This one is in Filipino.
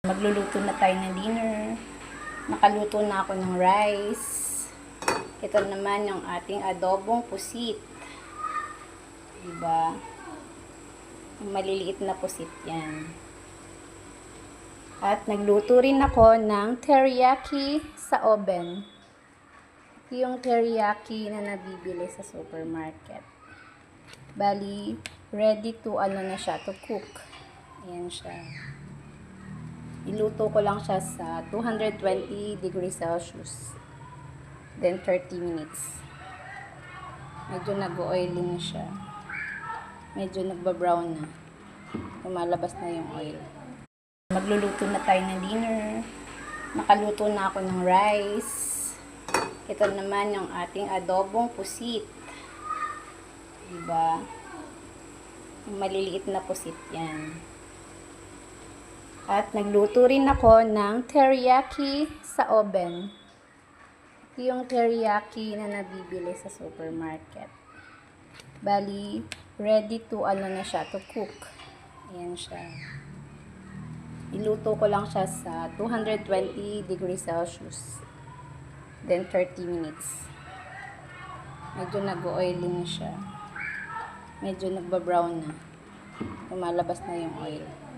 Magluluto na tayo ng dinner. Nakaluto na ako ng rice. Ito naman yung ating adobong pusit. Diba? Maliliit na pusit yan. At nagluto rin ako ng teriyaki sa oven. Ito yung teriyaki na nabibili sa supermarket. Bali, ready to na siya, to cook. Ayan siya. Iluto ko lang siya sa 220 degrees Celsius. Then 30 minutes. Medyo nag-oily na siya. Medyo nagba-brown na. Lumalabas na yung oil. Magluluto na tayo ng dinner. Nakaluto na ako ng rice. Ito naman yung ating adobong pusit. Diba? Maliliit na pusit yan. At nagluto rin ako ng teriyaki sa oven. Ito yung teriyaki na nabibili sa supermarket. Bali, ready to na siya, to cook. Ayan siya. Iluto ko lang siya sa 220 degrees Celsius. Then 30 minutes. Medyo nag-oily na siya. Medyo nagba-brown na. Lumalabas na yung oil.